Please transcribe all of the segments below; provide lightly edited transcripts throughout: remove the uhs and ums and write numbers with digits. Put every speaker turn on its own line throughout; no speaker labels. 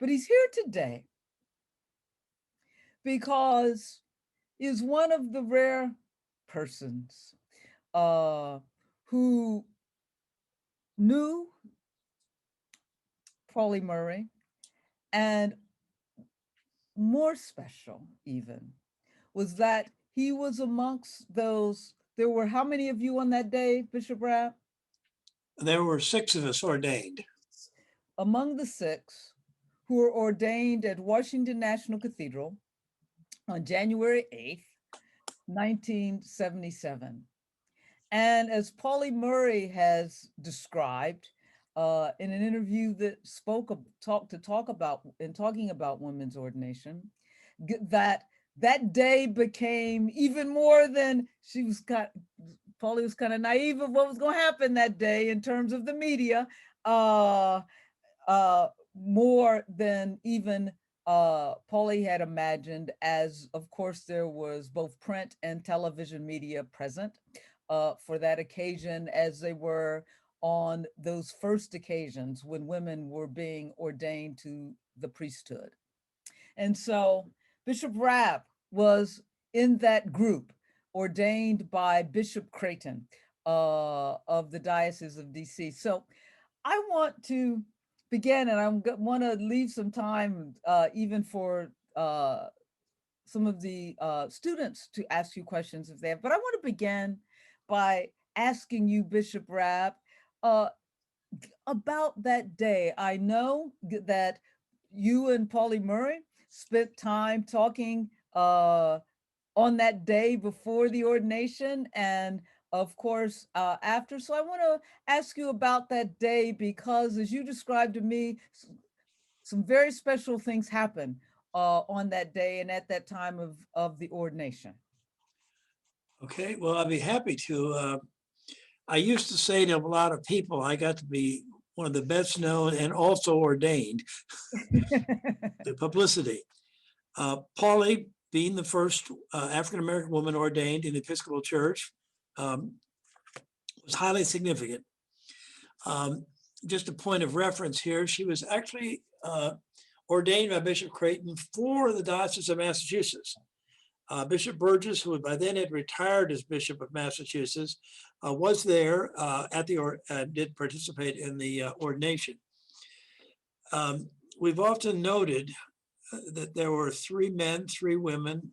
But he's here today because he's one of the rare persons uh, who knew Pauli Murray, and more special even was that he was amongst those. There were how many of you on that day, Bishop Rabb?
There were 6 of us ordained.
Among the 6 who were ordained at Washington National Cathedral on January 8th, 1977. And as Pauli Murray has described in an interview that talking about women's ordination, that day became even more than Pauli was kind of naive of what was going to happen that day in terms of the media, more than even Pauli had imagined, as of course there was both print and television media present for that occasion, as they were on those first occasions when women were being ordained to the priesthood. And so Bishop Rabb was in that group, ordained by Bishop Creighton of the Diocese of DC. So I want to begin, and I want to leave some time even for some of the students to ask you questions if they have. But I want to begin by asking you, Bishop Rabb, about that day. I know that you and Pauli Murray spent time talking on that day before the ordination and of course after. So I want to ask you about that day because as you described to me, some very special things happen on that day and at that time of the ordination.
Okay, well, I'd be happy to. I used to say to a lot of people, I got to be one of the best known and also ordained. The publicity. Pauli, being the first African-American woman ordained in the Episcopal Church, was highly significant. Just a point of reference here, she was actually ordained by Bishop Creighton for the Diocese of Massachusetts. Bishop Burgess, who by then had retired as Bishop of Massachusetts, was there did participate in the ordination. We've often noted that there were 3 men, 3 women,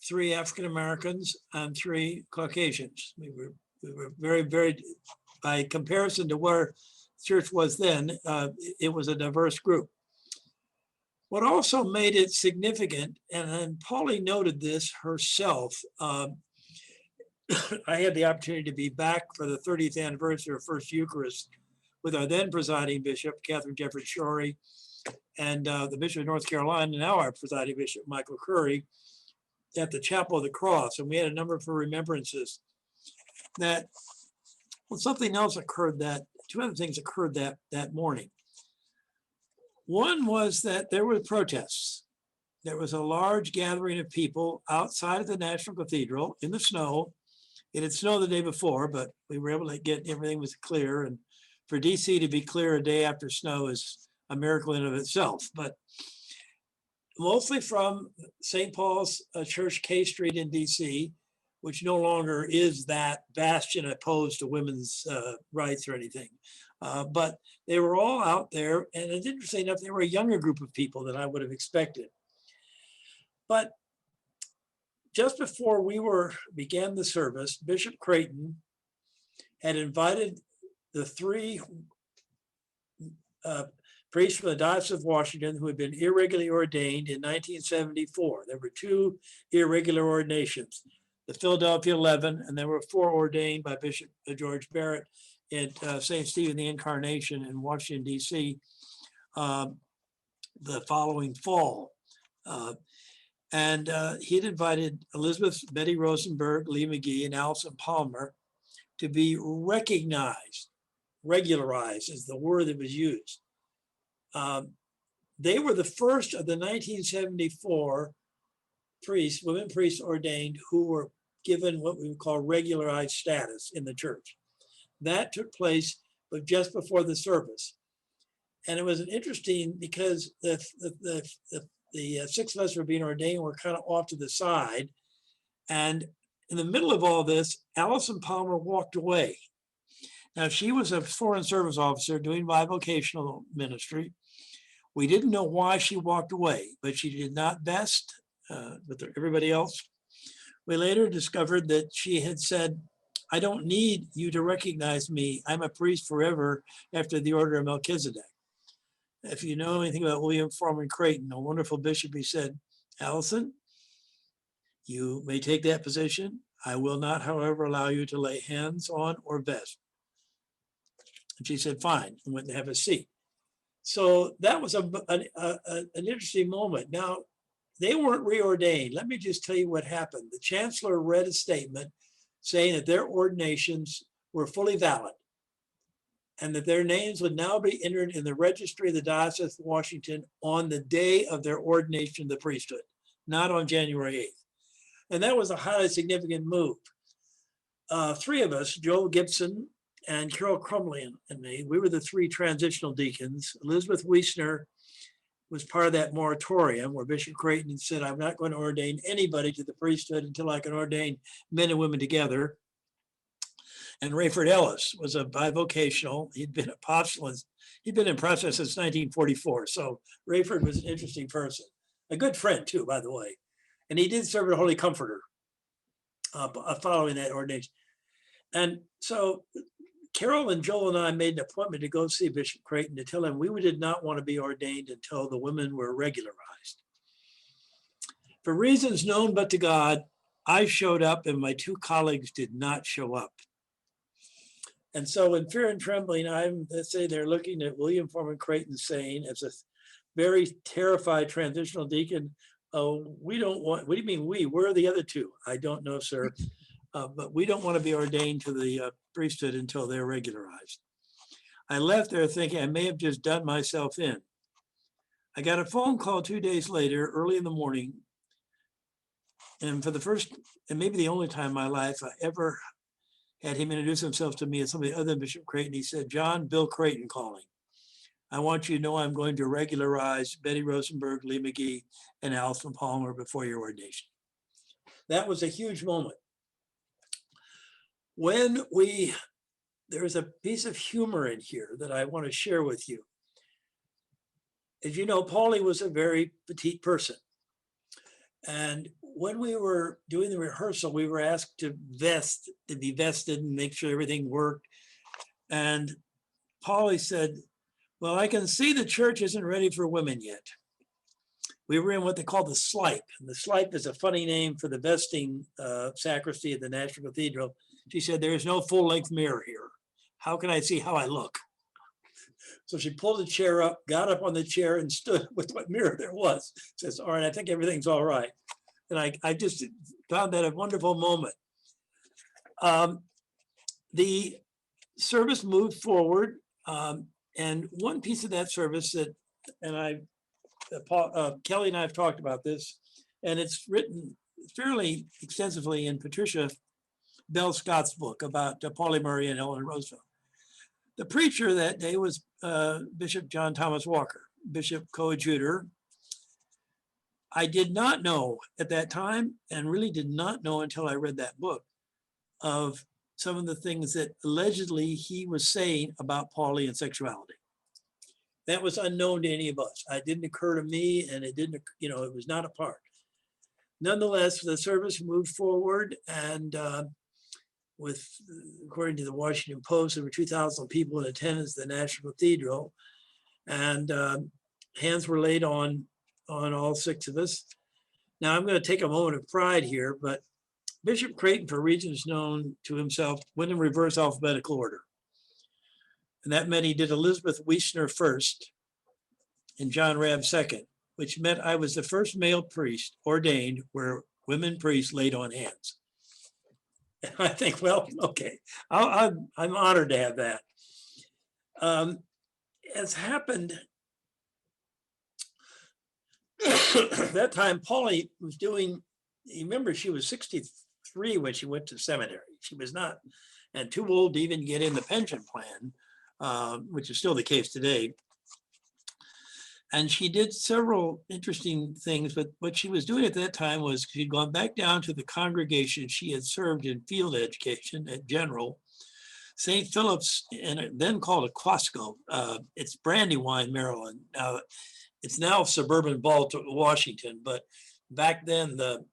3 African Americans, and 3 Caucasians. We were very, very, by comparison to where the church was then, it was a diverse group. What also made it significant, and Pauli noted this herself, I had the opportunity to be back for the 30th anniversary of First Eucharist with our then presiding bishop, Catherine Jefferson Shorey, and the Bishop of North Carolina, now our presiding bishop, Michael Curry, at the Chapel of the Cross. And we had a number of remembrances that, well, something else occurred 2 other things occurred that morning. One was that there were protests. There was a large gathering of people outside of the National Cathedral in the snow. It had snowed the day before, but we were able to get everything was clear. And for DC to be clear a day after snow is a miracle in of itself. But mostly from St. Paul's Church, K Street in DC, which no longer is that bastion opposed to women's rights or anything. But they were all out there, and it's interesting enough, they were a younger group of people than I would have expected. But just before we began the service, Bishop Creighton had invited the 3 priests from the Diocese of Washington who had been irregularly ordained in 1974. There were 2 irregular ordinations, the Philadelphia 11, and there were 4 ordained by Bishop George Barrett at St. Stephen the Incarnation in Washington, D.C. The following fall. And he had invited Elizabeth Betty Rosenberg, Lee McGee, and Allison Palmer to be recognized, regularized is the word that was used. They were the first of the 1974 priests, women priests ordained, who were given what we would call regularized status in the church. That took place but just before the service. And it was an interesting because the six of us were being ordained, were kind of off to the side. And in the middle of all this, Allison Palmer walked away. Now, she was a foreign service officer doing bivocational ministry. We didn't know why she walked away, but she did not vest with everybody else. We later discovered that she had said, I don't need you to recognize me. I'm a priest forever after the order of Melchizedek. If you know anything about William Foreman Creighton, a wonderful bishop, he said, Allison, you may take that position. I will not, however, allow you to lay hands on or vest. And she said, fine, and went to have a seat. So that was an interesting moment. Now, they weren't reordained. Let me just tell you what happened. The chancellor read a statement saying that their ordinations were fully valid and that their names would now be entered in the registry of the Diocese of Washington on the day of their ordination to the priesthood, not on January 8th. And that was a highly significant move. Three of us, Joel Gibson and Carol Crumley and me, we were the three transitional deacons. Elizabeth Wiesner was part of that moratorium where Bishop Creighton said, I'm not going to ordain anybody to the priesthood until I can ordain men and women together. And Rayford Ellis was a bivocational. He'd been apostle. He'd been in process since 1944. So Rayford was an interesting person, a good friend too, by the way. And he did serve as a Holy Comforter following that ordination. And so Carol and Joel and I made an appointment to go see Bishop Creighton to tell him we did not want to be ordained until the women were regularized. For reasons known but to God, I showed up and my two colleagues did not show up. And so in fear and trembling, let's say they're looking at William Foreman Creighton saying, as a very terrified transitional deacon, oh, we don't want, what do you mean we? Where are the other two? I don't know, sir. But we don't want to be ordained to the priesthood until they're regularized. I left there thinking I may have just done myself in. I got a phone call 2 days later, early in the morning. And for the first, and maybe the only time in my life I ever had him introduce himself to me as somebody other than Bishop Creighton. He said, John, Bill Creighton calling. I want you to know I'm going to regularize Betty Rosenberg, Lee McGee, and Alison Palmer before your ordination. That was a huge moment. There's a piece of humor in here that I want to share with you. As you know, Pauli was a very petite person. And when we were doing the rehearsal, we were asked to be vested and make sure everything worked. And Pauli said, well, I can see the church isn't ready for women yet. We were in what they call the slipe. And the slipe is a funny name for the vesting sacristy at the National Cathedral. She said, there is no full-length mirror here. How can I see how I look? So she pulled the chair up, got up on the chair and stood with what mirror there was. Says, all right, I think everything's all right. And I just found that a wonderful moment. The service moved forward. And one piece of that service that, and Kelly and I have talked about this, and it's written fairly extensively in Patricia Bell Scott's book about Pauli Murray and Eleanor Roosevelt. The preacher that day was Bishop John Thomas Walker, Bishop Coadjutor. I did not know at that time, and really did not know until I read that book, of some of the things that allegedly he was saying about Pauli and sexuality. That was unknown to any of us. It didn't occur to me, and it didn't, it was not a part. Nonetheless, the service moved forward, and according to the Washington Post, there were 2,000 people in attendance at the National Cathedral, and hands were laid on all six of us. Now I'm going to take a moment of pride here, but Bishop Creighton, for reasons known to himself, went in reverse alphabetical order. And that meant he did Elizabeth Wiesner first and John Rabb second, which meant I was the first male priest ordained where women priests laid on hands. I think, well, okay, I'm honored to have that. As happened, that time Pauli was doing, remember she was 63 when she went to seminary. She was not, and too old to even get in the pension plan, which is still the case today. And she did several interesting things, but what she was doing at that time was she'd gone back down to the congregation she had served in field education at General St. Philip's, and then called Aquasco. It's Brandywine, Maryland. Now, it's now suburban Baltimore, Washington, but back then the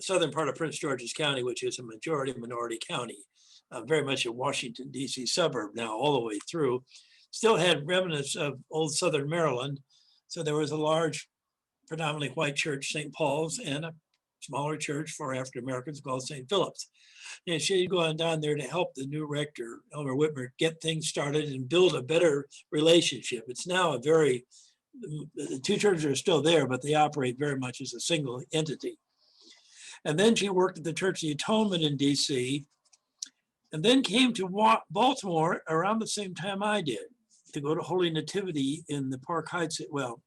southern part of Prince George's County, which is a majority minority county, very much a Washington, D.C. suburb now all the way through, still had remnants of old southern Maryland. So there was a large, predominantly white church, St. Paul's, and a smaller church for African Americans called St. Philip's. And she'd gone down there to help the new rector, Elmer Whitmer, get things started and build a better relationship. It's now a very, the two churches are still there, but they operate very much as a single entity. And then she worked at the Church of the Atonement in DC, and then came to Baltimore around the same time I did to go to Holy Nativity in the Park Heights, well,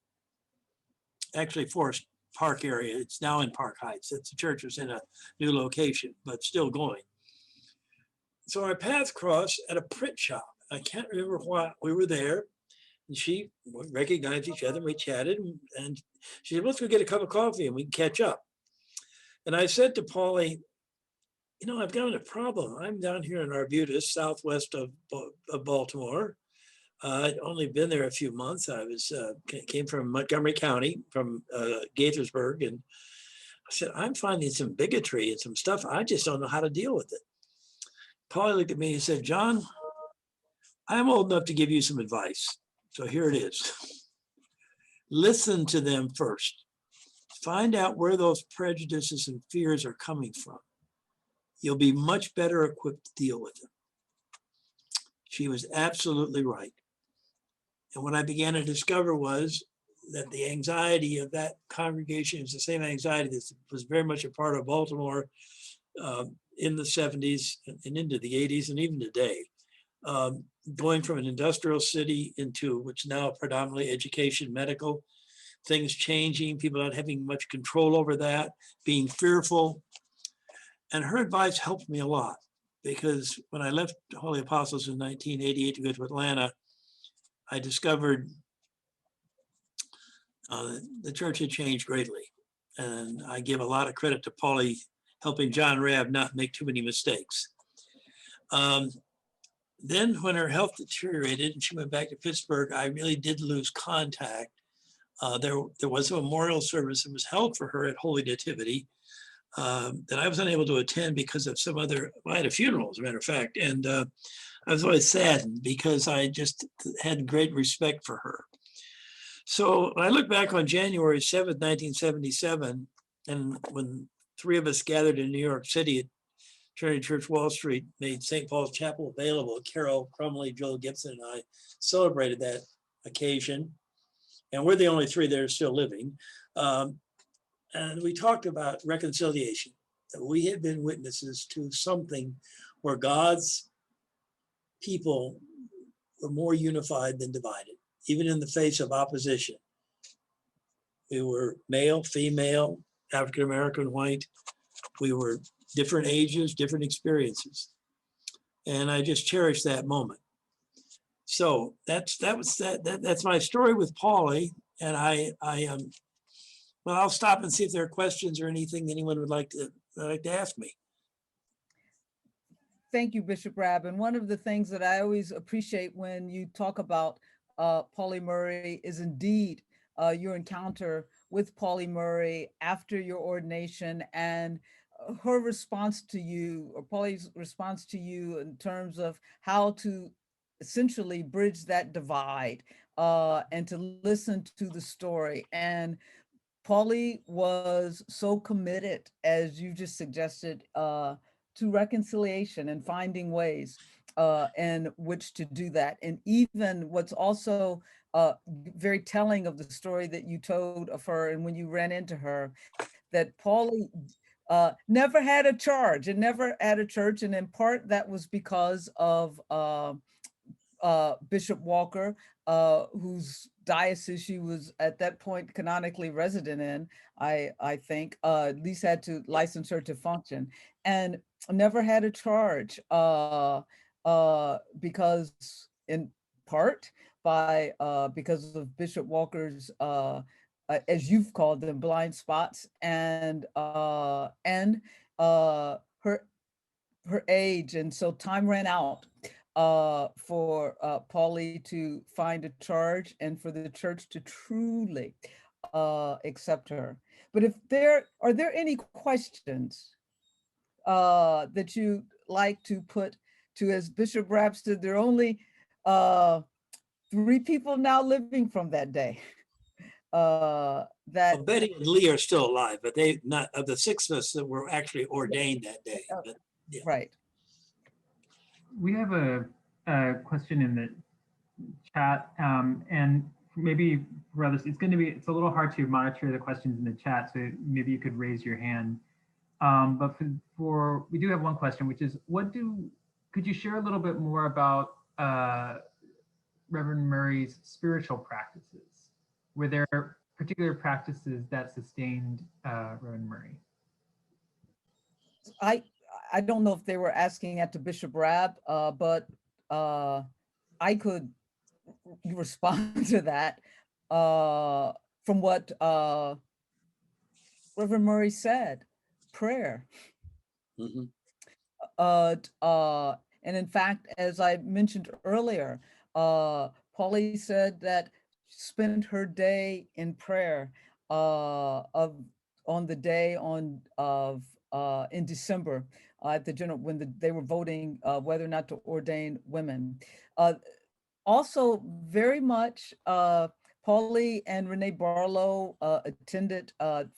actually Forest Park area. It's now in Park Heights. It's the church is in a new location, but still going. So our paths crossed at a print shop. I can't remember why we were there. And she recognized each other. We chatted, and she said, let's go get a cup of coffee and we can catch up. And I said to Pauli, you know, I've got a problem. I'm down here in Arbutus, southwest of Baltimore. I'd only been there a few months. I was came from Montgomery County, from Gaithersburg, and I said, I'm finding some bigotry and some stuff. I just don't know how to deal with it. Pauli looked at me and said, John, I'm old enough to give you some advice. So here it is. Listen to them first. Find out where those prejudices and fears are coming from. You'll be much better equipped to deal with them. She was absolutely right. And what I began to discover was that the anxiety of that congregation is the same anxiety that was very much a part of Baltimore in the 70s and into the 80s and even today. Going from an industrial city into which now predominantly education, medical, things changing, people not having much control over that, being fearful. And her advice helped me a lot, because when I left Holy Apostles in 1988 to go to Atlanta, I discovered the church had changed greatly. And I give a lot of credit to Pauli helping John Rabb not make too many mistakes. Then when her health deteriorated and she went back to Pittsburgh, I really did lose contact. There was a memorial service that was held for her at Holy Nativity that I was unable to attend because of some other, I had a funeral, as a matter of fact, and I was always saddened because I just had great respect for her. So when I look back on January 7th, 1977, and when three of us gathered in New York City at Trinity Church, Wall Street, made St. Paul's Chapel available, Carol Crumley, Joel Gibson, and I celebrated that occasion. And we're the only three that are still living. And we talked about reconciliation, that we had been witnesses to something where God's people were more unified than divided, even in the face of opposition. We were male, female, African American, white. We were different ages, different experiences. And I just cherished that moment. So that's my story with Pauli. And well, I'll stop and see if there are questions or anything anyone would like to ask me.
Thank you, Bishop Rabb. And one of the things that I always appreciate when you talk about Pauli Murray is indeed your encounter with Pauli Murray after your ordination, and her response to you, or Pauli's response to you, in terms of how to essentially bridge that divide and to listen to the story. And Pauli was so committed, as you just suggested, to reconciliation and finding ways in which to do that. And even what's also very telling of the story that you told of her, and when you ran into her, that Pauli never had a charge and never at a church. And in part that was because of Bishop Walker, whose diocese she was at that point canonically resident in, I think, at least had to license her to function, and never had a charge because in part by because of Bishop Walker's as you've called them, blind spots, and her age, and so time ran out for Pauli to find a charge and for the church to truly accept her. But if are there any questions that you like to put to, as Bishop Rabb said, there are only 3 people now living from that day.
Well,
That
Betty and Lee are still alive, but they not of the 6 of us that were actually ordained that day. But, yeah.
Right.
We have a question in the chat, and maybe for others, it's a little hard to monitor the questions in the chat, so maybe you could raise your hand. But we do have one question, which is, could you share a little bit more about Reverend Murray's spiritual practices? Were there particular practices that sustained Reverend Murray?
I don't know if they were asking at the Bishop Rabb, but I could respond to that from what Reverend Murray said: prayer.
Mm-hmm.
And in fact, as I mentioned earlier, Pauli said that she spent her day in prayer on the day in December at the general, when they were voting whether or not to ordain women. Also, very much, Pauli and Renee Barlow attended at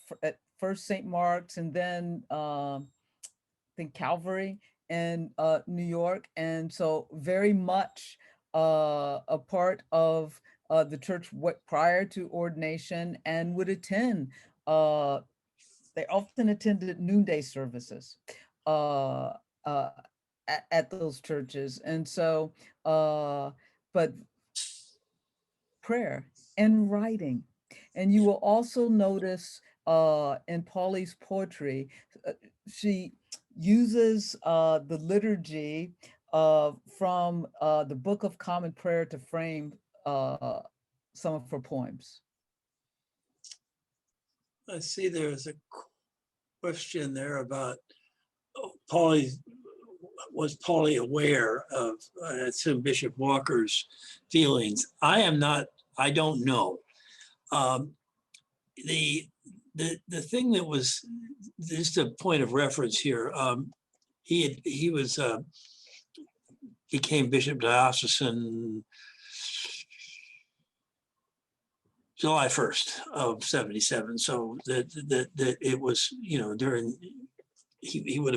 first St. Mark's, and then I think Calvary in New York, and so very much a part of the church prior to ordination, and would attend. They often attended noonday services at those churches, and so but prayer and writing. And you will also notice in Pauli's poetry, she uses the liturgy from the Book of Common Prayer to frame some of her poems.
I see there's a question there about Pauli. Was Pauli aware of, I assume, Bishop Walker's feelings? I am not. I don't know. The thing that was just a point of reference here. He became Bishop Diocesan July 1st of 77. So that it was, during, he would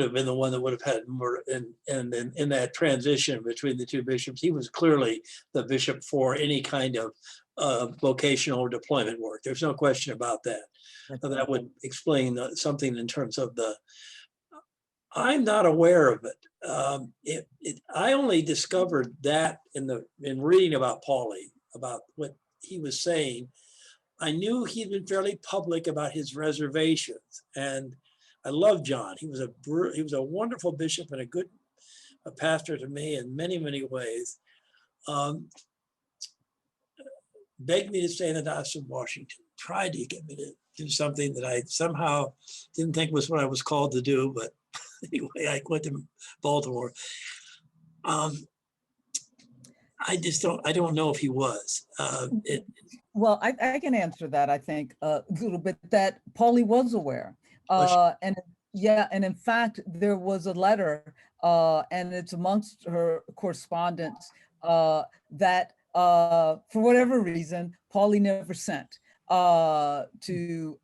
have been the one that would have had more, and in that transition between the 2 bishops, he was clearly the bishop for any kind of vocational or deployment work. There's no question about that. That would explain something in terms of I'm not aware of it. I only discovered that in reading about Pauli, about what he was saying. I knew he'd been fairly public about his reservations, and I love John. He was a wonderful bishop and a pastor to me in many, many ways. Begged me to stay in the Diocese of Washington, tried to get me to do something that I somehow didn't think was what I was called to do, but anyway, I went to Baltimore. I don't know if he was.
Well, I can answer that, I think, a little bit, that Pauli was aware. And in fact, there was a letter, and it's amongst her correspondence, that for whatever reason, Pauli never sent to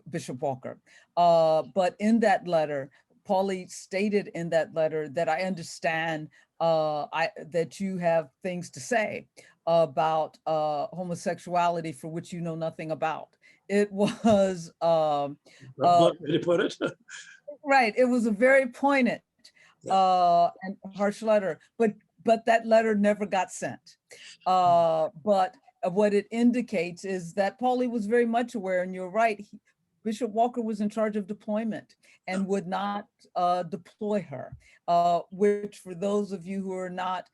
Bishop Walker. But in that letter, Pauli stated in that letter that I understand that you have things to say about homosexuality for which you know nothing about. It was
What way to put it?
right. It was a very poignant and harsh letter, but that letter never got sent. But what it indicates is that Pauli was very much aware, and you're right. Bishop Walker was in charge of deployment and would not deploy her, which for those of you who are not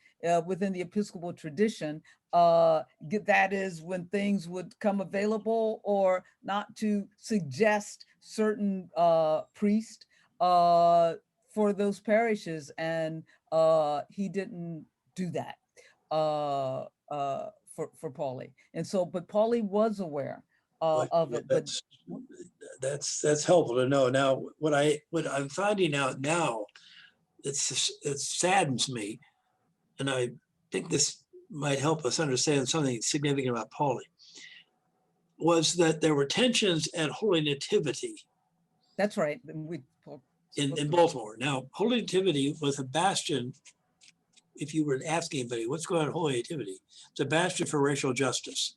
within the Episcopal tradition, that is when things would come available, or not to suggest certain priest for those parishes. And he didn't do that for Pauli. And so, but Pauli was aware of it. But
That's helpful to know. Now, what I'm finding out now, it saddens me, and I think this might help us understand something significant about Pauli, was that there were tensions at Holy Nativity.
That's right.
In Baltimore. Now, Holy Nativity was a bastion. If you were asking anybody, what's going on at Holy Nativity? It's a bastion for racial justice.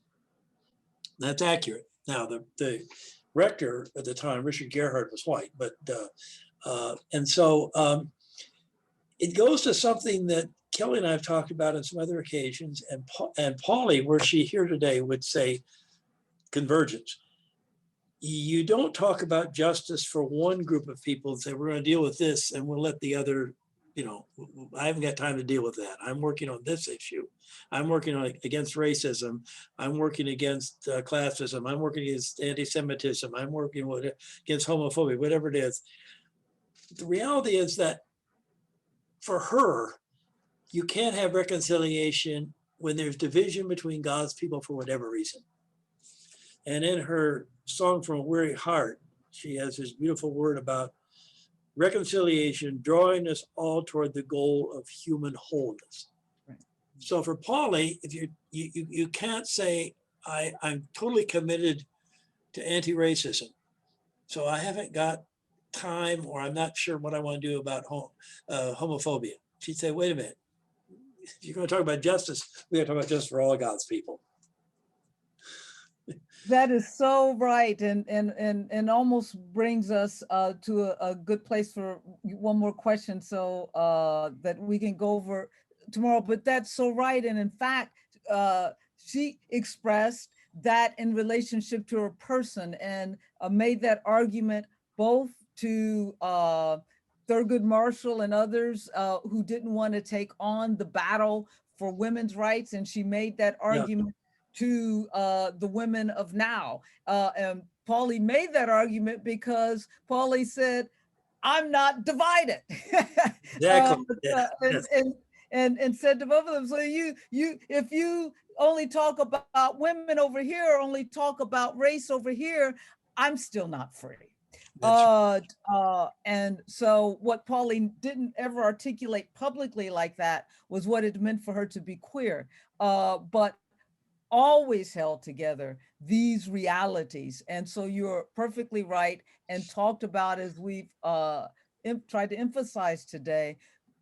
That's accurate. Now, the rector at the time, Richard Gerhardt, was white, but and so it goes to something that Kelly and I have talked about on some other occasions, and Pauli, were she here today, would say convergence. You don't talk about justice for one group of people and say, we're going to deal with this and we'll let the other, I haven't got time to deal with that. I'm working on this issue. I'm working on against racism. I'm working against classism. I'm working against anti-Semitism. I'm working against homophobia, whatever it is. The reality is that for her, you can't have reconciliation when there's division between God's people for whatever reason. And in her Song from a Weary Heart, she has this beautiful word about reconciliation, drawing us all toward the goal of human wholeness. Right. So for Pauli, if you can't say, I'm totally committed to anti-racism, so I haven't got time, or I'm not sure what I want to do about homophobia. She'd say, wait a minute, if you're going to talk about justice, we got to talk about justice for all of God's people.
That is so right, and almost brings us to a good place for one more question, so that we can go over tomorrow. But that's so right, and in fact, she expressed that in relationship to her person, and made that argument both to Thurgood Marshall and others who didn't want to take on the battle for women's rights, and she made that argument. Yeah. To the women of now. And Pauli made that argument because Pauli said, I'm not divided.
Exactly.
And said to both of them, so if you only talk about women over here, or only talk about race over here, I'm still not free. And so what Pauli didn't ever articulate publicly like that was what it meant for her to be queer. But always held together these realities. And so you're perfectly right, and talked about, as we've tried to emphasize today,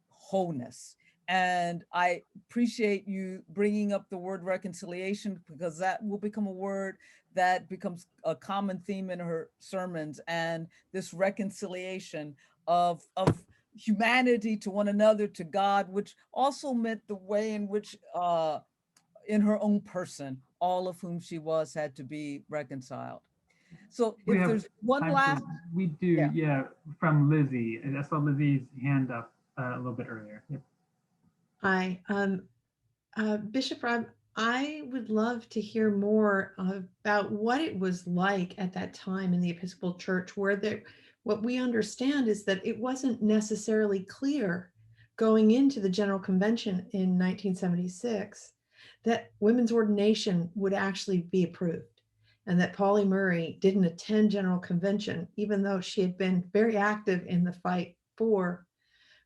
wholeness. And I appreciate you bringing up the word reconciliation, because that will become a word that becomes a common theme in her sermons, and this reconciliation of humanity to one another, to God, which also meant the way in which in her own person, all of whom she was had to be reconciled. So if there's one last,
we do, yeah, from Lizzie. And I saw Lizzie's hand up a little bit earlier. Yep.
Hi, Bishop Rabb, I would love to hear more about what it was like at that time in the Episcopal Church, where what we understand is that it wasn't necessarily clear going into the General Convention in 1976 that women's ordination would actually be approved, and that Pauli Murray didn't attend General Convention, even though she had been very active in the fight for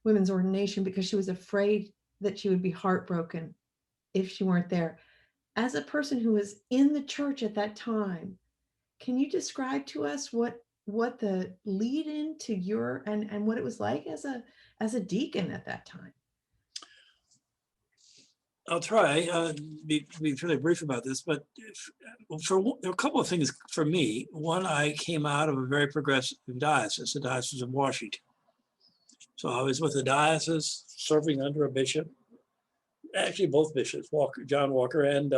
women's ordination, because she was afraid that she would be heartbroken if she weren't there. As a person who was in the church at that time, can you describe to us what the lead into your and what it was like as a deacon at that time?
I'll try be fairly brief about this, but for a couple of things for me. One, I came out of a very progressive diocese, the Diocese of Washington. So I was with the diocese, serving under a bishop, actually both bishops, John Walker and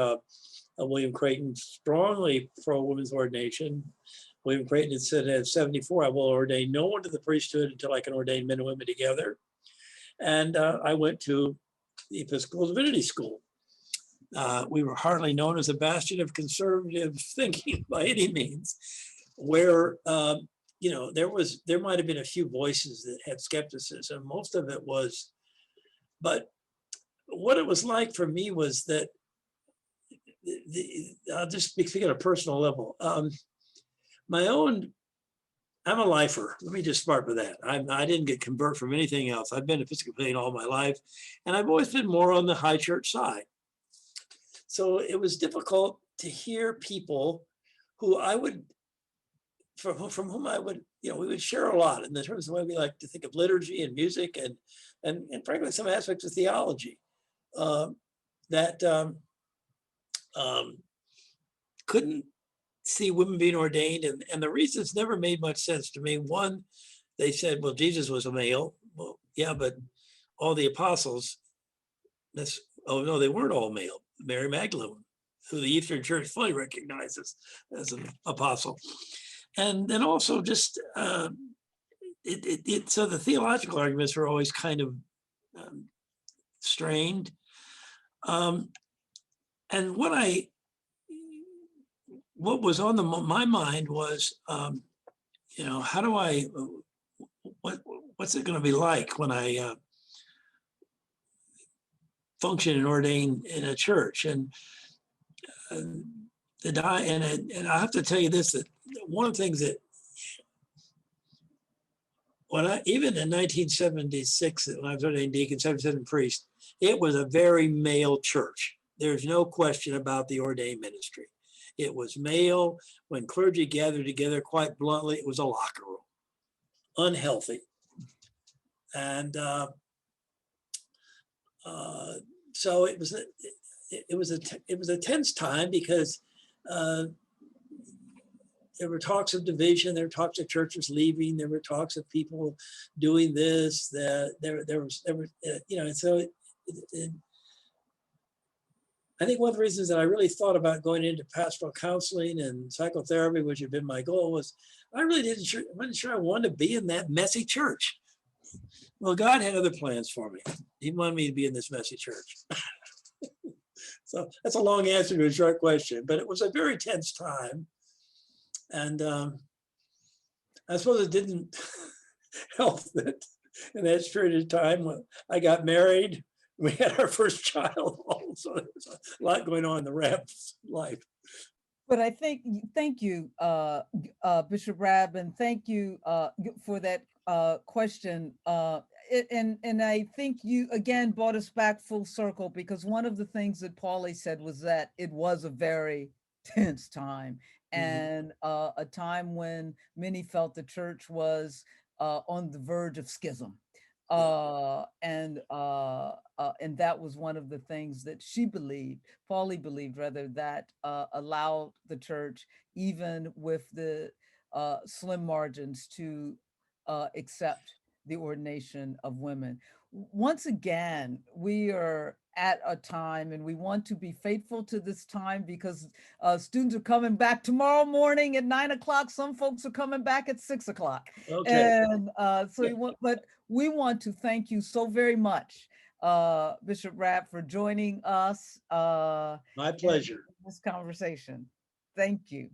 William Creighton, strongly pro women's ordination, William Creighton had said at 74, I will ordain no one to the priesthood until I can ordain men and women together. And I went to the Episcopal Divinity School. We were hardly known as a bastion of conservative thinking by any means, where there might have been a few voices that had skepticism. Most of it was, but what it was like for me was that I'll just speak at a personal level. I'm a lifer. Let me just start with that. I didn't get convert from anything else. I've been Episcopalian all my life, and I've always been more on the high church side. So it was difficult to hear people who from whom I would, we would share a lot in the terms of the way we like to think of liturgy and music and frankly, some aspects of theology that couldn't see women being ordained. And the reasons never made much sense to me. One, they said, well, Jesus was a male. Well, yeah, but all the apostles, oh no, they weren't all male. Mary Magdalene, who the Eastern Church fully recognizes as an apostle. And then also just, so the theological arguments were always kind of strained. And what was on my mind was, how do what's it going to be like when I function and ordain in a church? And I have to tell you this, that one of the things that even in 1976, when I was ordained deacon, 77 priest, it was a very male church. There's no question about the ordained ministry. It was male. When clergy gathered together, quite bluntly, it was a locker room, unhealthy. And so it was a tense time because there were talks of division, there were talks of churches leaving, there were talks of people doing this, I think one of the reasons that I really thought about going into pastoral counseling and psychotherapy, which had been my goal, was I really wasn't sure I wanted to be in that messy church. Well, God had other plans for me. He wanted me to be in this messy church. So that's a long answer to a short question, but it was a very tense time. And I suppose it didn't help that in that period of time when I got married, we had our first child. So there's a lot going on in the Rabb's life.
But I think, thank you, Bishop Rabb, and thank you for that question. And I think you, again, brought us back full circle, because one of the things that Pauli said was that it was a very tense time, and a time when many felt the church was on the verge of schism. And that was one of the things that Pauli believed rather, that allowed the church, even with the slim margins, to accept the ordination of women. Once again, we are at a time, and we want to be faithful to this time, because students are coming back tomorrow morning at 9 o'clock. Some folks are coming back at 6 o'clock.
Okay.
And we want to thank you so very much, Bishop Rabb, for joining us.
My pleasure.
In this conversation. Thank you.